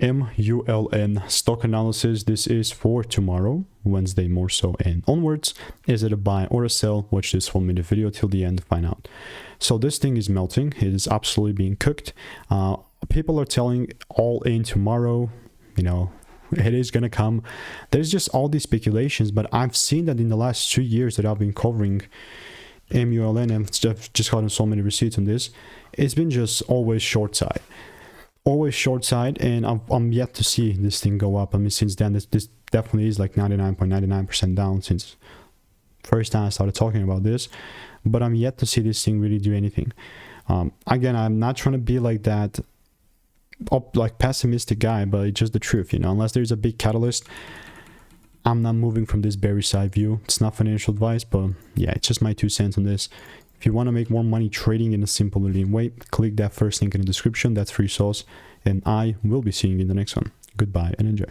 MULN stock analysis. This is for tomorrow, Wednesday more so and onwards. Is it a buy or a sell? Watch this 1-minute video till the end to find out. So this thing is melting. It is absolutely being cooked. People are telling all in tomorrow, you know, it is gonna come. There's just all these speculations, but I've seen that in the last 2 years that I've been covering MULN and just gotten so many receipts on this, it's been just always short side. Always short side, and I'm yet to see this thing go up. I mean, since then, this definitely is like 99.99% down since first time I started talking about this, but I'm yet to see this thing really do anything. Again, I'm not trying to be like that like pessimistic guy, but it's just the truth, you know. Unless there's a big catalyst, I'm not moving from this bearish side view. It's not financial advice, but yeah, it's just my 2 cents on this. If you want to make more money trading in a simple and lean way, click that first link in the description. That's free sauce, and I will be seeing you in the next one. Goodbye and enjoy.